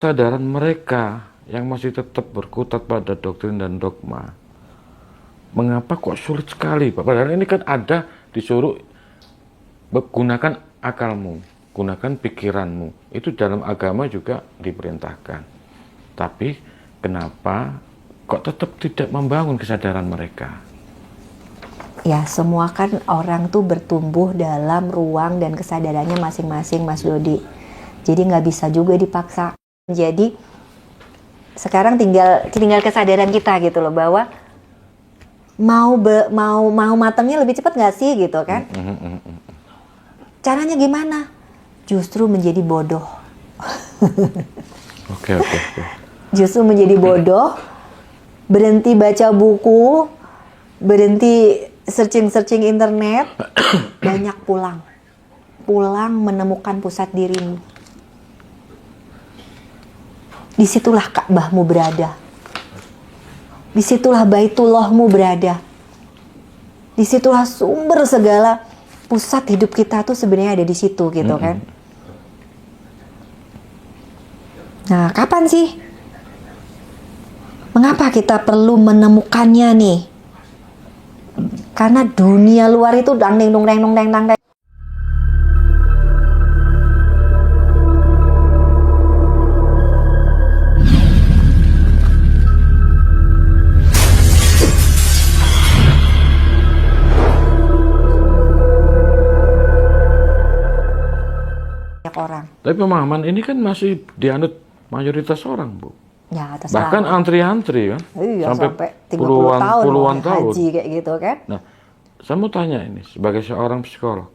Kesadaran mereka yang masih tetap berkutat pada doktrin dan dogma, mengapa kok sulit sekali, Pak? Padahal ini kan ada disuruh gunakan akalmu, gunakan pikiranmu. Itu dalam agama juga diperintahkan. Tapi kenapa kok tetap tidak membangun kesadaran mereka? Ya, semua kan orang tuh bertumbuh dalam ruang dan kesadarannya masing-masing, Mas Dodi. Jadi nggak bisa juga dipaksa. Jadi sekarang tinggal kesadaran kita gitu loh, bahwa mau matangnya lebih cepat nggak sih gitu kan? Caranya gimana? Justru menjadi bodoh. Oke. Justru menjadi bodoh, berhenti baca buku, berhenti searching internet, banyak pulang menemukan pusat dirimu. Disitulah Ka'bahmu berada. Disitulah Baitullahmu berada. Disitulah sumber segala pusat hidup kita tuh sebenarnya ada di situ gitu kan. Nah, kapan sih? Mengapa kita perlu menemukannya nih? Karena dunia luar itu dang deng dong deng dong deng dang deng. Orang. Tapi pemahaman ini kan masih dianut mayoritas orang, Bu. Ya, terserah. Bahkan antri-antri kan, iya, sampai puluhan tahun haji kayak gitu kan. Nah, saya mau tanya ini sebagai seorang psikolog,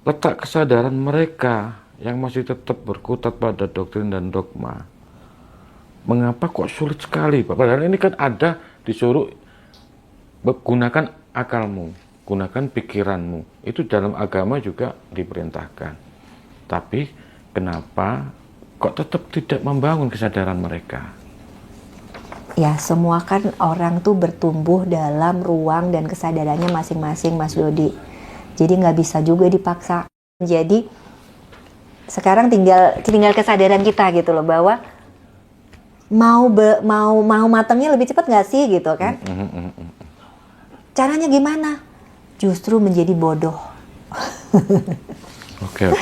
letak kesadaran mereka yang masih tetap berkutat pada doktrin dan dogma, mengapa kok sulit sekali, Pak? Padahal ini kan ada disuruh gunakan akalmu, gunakan pikiranmu. Itu dalam agama juga diperintahkan. Tapi kenapa kok tetap tidak membangun kesadaran mereka? Ya, semua kan orang tuh bertumbuh dalam ruang dan kesadarannya masing-masing, Mas Dodi. Jadi nggak bisa juga dipaksa. Jadi sekarang tinggal kesadaran kita gitu loh, bahwa mau matangnya lebih cepat nggak sih gitu kan? Caranya gimana? Justru menjadi bodoh. Oke.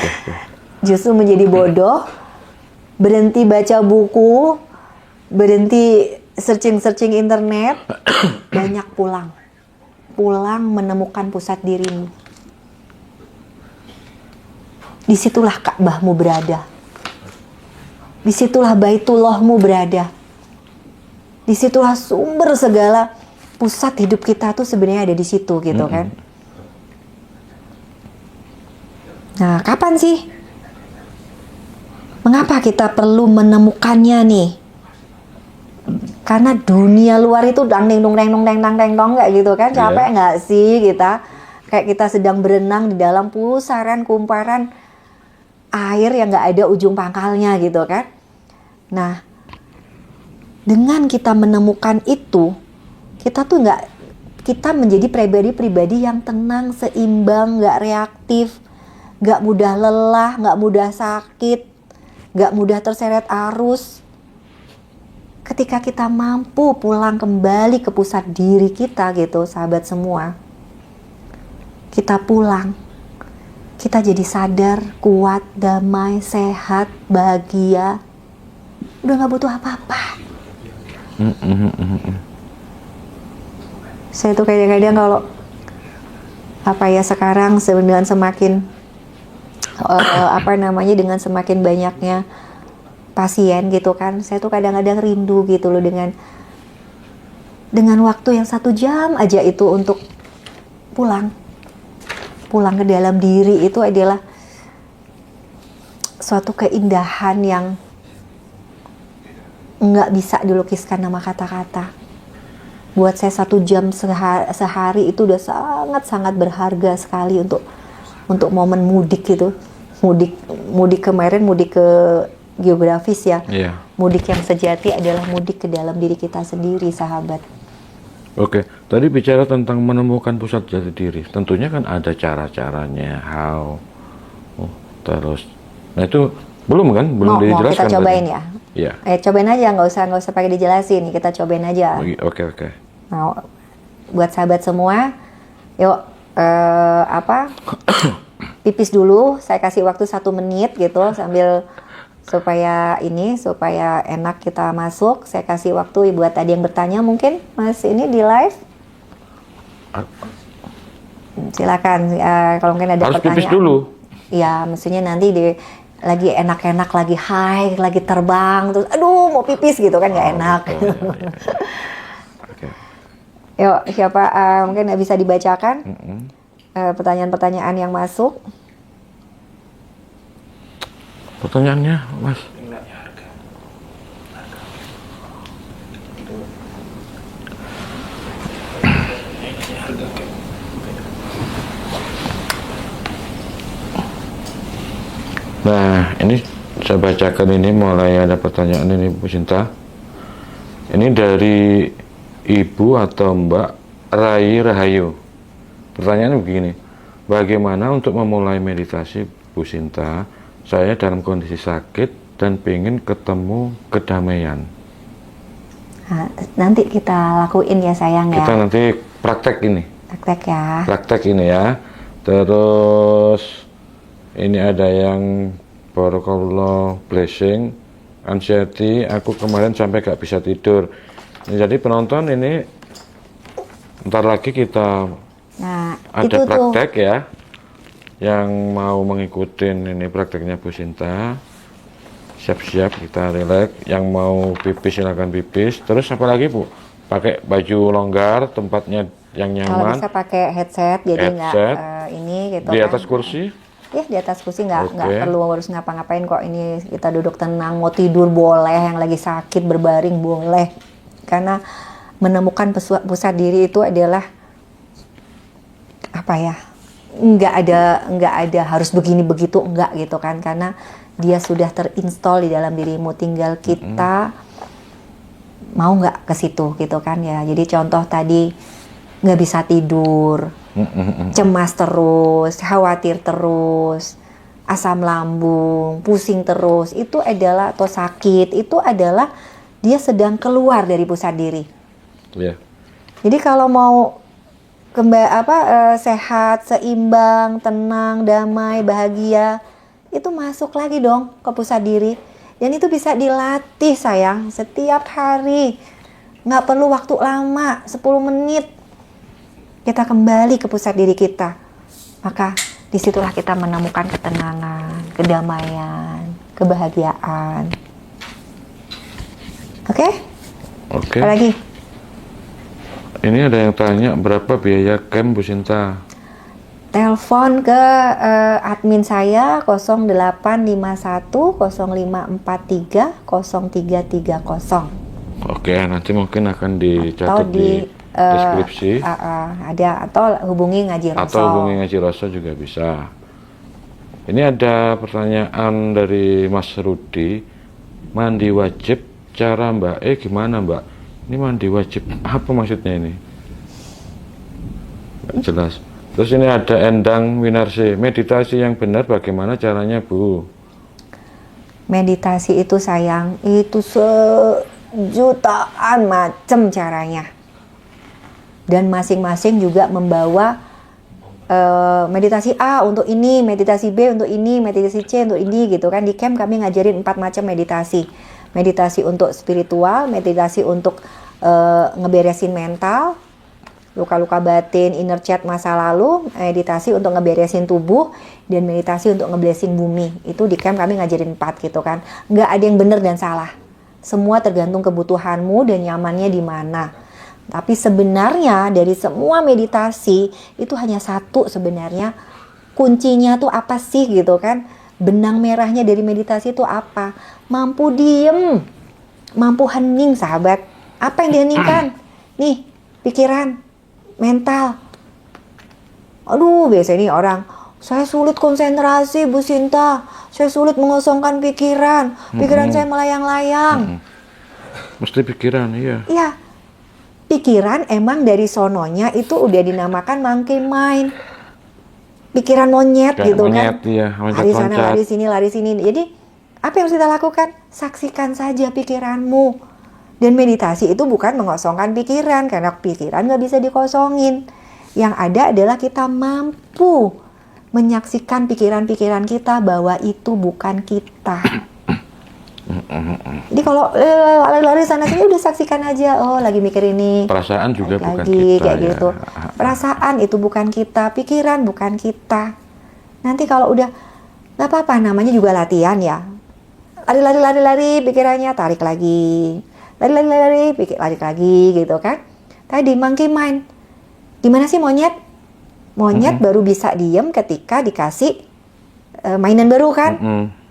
Justru menjadi bodoh, berhenti baca buku, berhenti searching internet, banyak pulang menemukan pusat dirimu. Disitulah Ka'bahmu berada. Disitulah Baitullahmu berada. Disitulah sumber segala pusat hidup kita tuh sebenarnya ada di situ gitu kan. Nah, kapan sih? Mengapa kita perlu menemukannya nih? Karena dunia luar itu dang deng dong deng dong deng dang deng dong kayak gitu kan. Capek nggak sih kita? Kayak kita sedang berenang di dalam pusaran kumparan air yang nggak ada ujung pangkalnya gitu kan. Nah, dengan kita menemukan itu, kita menjadi pribadi yang tenang, seimbang, nggak reaktif, nggak mudah lelah, nggak mudah sakit, nggak mudah terseret arus. Ketika kita mampu pulang kembali ke pusat diri kita gitu, sahabat semua, kita pulang, kita jadi sadar, kuat, damai, sehat, bahagia, udah nggak butuh apa-apa. Saya tuh kadang-kadang kalau sekarang dengan semakin dengan semakin banyaknya pasien gitu kan, saya tuh kadang-kadang rindu gitu loh dengan waktu yang 1 jam aja itu untuk pulang ke dalam diri. Itu adalah suatu keindahan yang nggak bisa dilukiskan nama kata-kata. Buat saya 1 jam sehari itu udah sangat-sangat berharga sekali untuk momen mudik gitu. Mudik kemarin, mudik ke geografis ya. Iya. Mudik yang sejati adalah mudik ke dalam diri kita sendiri, sahabat. Oke, tadi bicara tentang menemukan pusat jati diri. Tentunya kan ada cara-caranya, terus. Nah itu Belum kan? Belum Mau dijelaskan kita cobain tadi. ya? Iya. Cobain aja, nggak usah pakai dijelasin. Kita cobain aja. Oke. Nah, buat sahabat semua, yuk pipis dulu. Saya kasih waktu 1 menit gitu sambil supaya enak kita masuk. Saya kasih waktu buat tadi yang bertanya mungkin Mas ini di live. Silakan kalau mungkin ada Harus pertanyaan. pipis dulu. Ya, maksudnya nanti lagi enak-enak, lagi high, lagi terbang, terus aduh mau pipis gitu kan nggak enak. Iya. Oke. Yuk, siapa mungkin bisa dibacakan pertanyaan-pertanyaan yang masuk? Pertanyaannya, Mas. Nah, ini saya bacakan ini mulai ada pertanyaan ini Bu Sinta. Ini dari Ibu atau Mbak Rai Rahayu. Pertanyaannya begini, bagaimana untuk memulai meditasi Bu Sinta? Saya dalam kondisi sakit dan pengen ketemu kedamaian. Nah, nanti kita lakuin ya sayang ya. Kita nanti praktek ini. Praktek ya. Praktek ini ya. Terus ini ada yang Barakallah blessing anxiety, aku kemarin sampai gak bisa tidur. Jadi penonton ini ntar lagi kita ada praktek ya, yang mau mengikuti ini prakteknya Bu Sinta, siap-siap kita relax. Yang mau pipis silakan pipis. Terus apa lagi Bu? Pakai baju longgar, tempatnya yang nyaman. Kalau bisa pakai headset jadi nggak ini gitu. Di atas kursi? Ya di atas kursi, nggak perlu harus ngapa-ngapain kok. Ini kita duduk tenang, mau tidur boleh, yang lagi sakit berbaring boleh. Karena menemukan pusat diri itu adalah apa ya? Nggak ada harus begini begitu, enggak gitu kan? Karena dia sudah terinstall di dalam dirimu, tinggal kita mau nggak ke situ gitu kan ya. Jadi contoh tadi nggak bisa tidur, cemas terus, khawatir terus, asam lambung, pusing terus, itu adalah, atau sakit, itu adalah dia sedang keluar dari pusat diri. Yeah. Jadi kalau mau sehat, seimbang, tenang, damai, bahagia, itu masuk lagi dong ke pusat diri. Dan itu bisa dilatih sayang, setiap hari. Nggak perlu waktu lama, 10 menit. Kita kembali ke pusat diri kita. Maka disitulah kita menemukan ketenangan, kedamaian, kebahagiaan. Oke? Oke. Apa lagi? Ini ada yang tanya berapa biaya camp Bu Sinta? Telepon ke admin saya 0851 0543 0330. Oke, nanti mungkin akan dicatat Atau di deskripsi. Ada, atau hubungi Ngaji Roso. Atau hubungi Ngaji Roso juga bisa. Ini ada pertanyaan dari Mas Rudi. Mandi wajib, cara Mbak gimana Mbak? Ini mandi wajib, apa maksudnya ini? Nggak jelas. Terus ini ada Endang Winarsi, meditasi yang benar bagaimana caranya Bu? Meditasi itu sayang, itu sejutaan macam caranya. Dan masing-masing juga membawa meditasi A untuk ini, meditasi B untuk ini, meditasi C untuk ini gitu kan. Di camp kami ngajarin 4 macam meditasi. Meditasi untuk spiritual, meditasi untuk ngeberesin mental, luka-luka batin, inner child masa lalu, meditasi untuk ngeberesin tubuh, dan meditasi untuk ngeblessing bumi. Itu di camp kami ngajarin 4 gitu kan. Nggak ada yang benar dan salah. Semua tergantung kebutuhanmu dan nyamannya di mana. Tapi sebenarnya dari semua meditasi itu hanya satu sebenarnya. Kuncinya tuh apa sih gitu kan? Benang merahnya dari meditasi itu apa? Mampu diem, mampu hening sahabat. Apa yang diheningkan? Nih, pikiran, mental. Aduh, biasanya nih orang, saya sulit konsentrasi Bu Sinta, saya sulit mengosongkan pikiran, pikiran saya melayang-layang. Mesti pikiran, iya. Iya, pikiran emang dari sononya itu udah dinamakan monkey mind. Pikiran monyet Kayak gitu monyet, kan. iya, Lari sana, lari sini, lari sini. Jadi Apa yang harus kita lakukan? Saksikan saja pikiranmu. Dan meditasi itu bukan mengosongkan pikiran, karena pikiran nggak bisa dikosongin. Yang ada adalah kita mampu menyaksikan pikiran-pikiran kita bahwa itu bukan kita. Jadi kalau lari-lari sana sini udah saksikan aja, oh lagi mikir ini. Perasaan juga bukan Lagi kita kayak ya. gitu. Perasaan itu bukan kita, pikiran bukan kita. Nanti kalau udah nggak apa-apa, namanya juga latihan ya. Lari, pikirannya tarik lagi. Lari, tarik lagi gitu kan. Tadi monkey mind. Gimana sih monyet? Monyet baru bisa diem ketika dikasih mainan baru kan.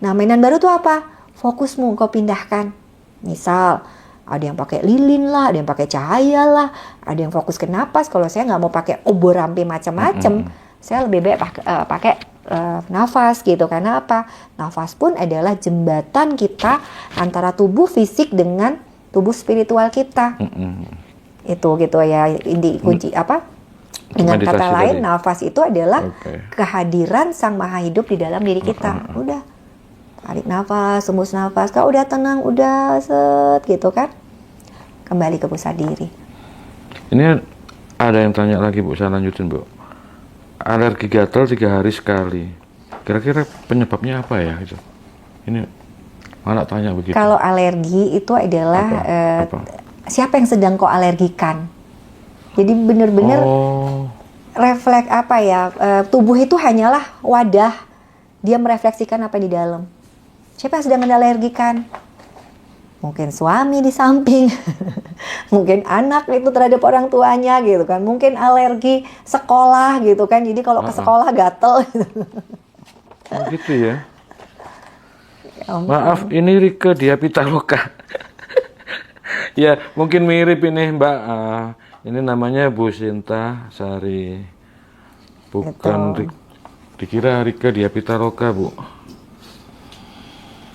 Nah, mainan baru tuh apa? Fokusmu kau pindahkan. Misal ada yang pakai lilin lah, ada yang pakai cahaya lah, ada yang fokus ke napas. Kalau saya nggak mau pakai obor rampe macam-macam, saya lebih baik pakai nafas gitu. Karena apa? Nafas pun adalah jembatan kita antara tubuh fisik dengan tubuh spiritual kita. Itu gitu ya, inti kunci apa? Dengan Meditasi kata lain, tadi. nafas itu adalah kehadiran Sang Maha Hidup di dalam diri kita. Udah, tarik nafas, hembus nafas. Kalau udah tenang, udah set gitu kan, kembali ke pusat diri. Ini ada yang tanya lagi Bu, saya lanjutin Bu. Alergi gatal 3 hari sekali. Kira-kira penyebabnya apa ya gitu? Ini anak tanya begitu. Kalau alergi itu adalah Apa? siapa yang sedang kau alergikan. Jadi benar-benar refleks apa ya, tubuh itu hanyalah wadah, dia merefleksikan apa di dalam. Siapa yang sedang alergikan? Mungkin suami di samping, mungkin anak itu terhadap orang tuanya gitu kan, mungkin alergi sekolah gitu kan, jadi kalau ke sekolah gatel gitu. Oh gitu ya. Maaf, ini Rike Dia Pitaloka. Ya, mungkin mirip ini Mbak. Ini namanya Bu Sinta Sari. Bukan dikira Rike Dia Pitaloka, Bu.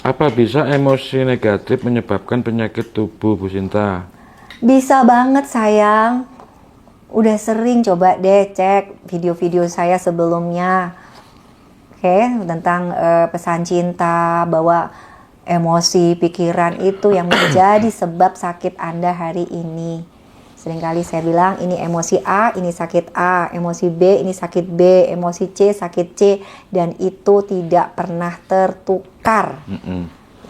Apa bisa emosi negatif menyebabkan penyakit tubuh, Bu Sinta? Bisa banget sayang. Udah sering, coba deh cek video-video saya sebelumnya. Oke, tentang pesan cinta, bahwa emosi, pikiran itu yang menjadi sebab sakit Anda hari ini. Seringkali saya bilang ini emosi A, ini sakit A, emosi B, ini sakit B, emosi C, sakit C, dan itu tidak pernah tertukar.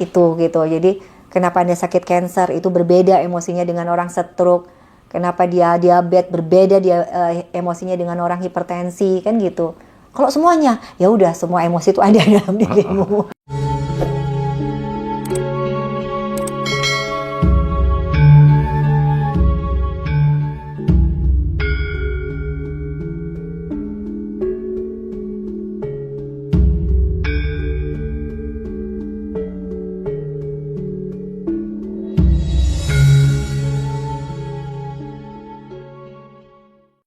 Itu gitu. Jadi kenapa Anda sakit kanker itu berbeda emosinya dengan orang stroke. Kenapa dia diabetes berbeda dia emosinya dengan orang hipertensi, kan gitu. Kalau semuanya, ya udah semua emosi itu ada dalam dirimu.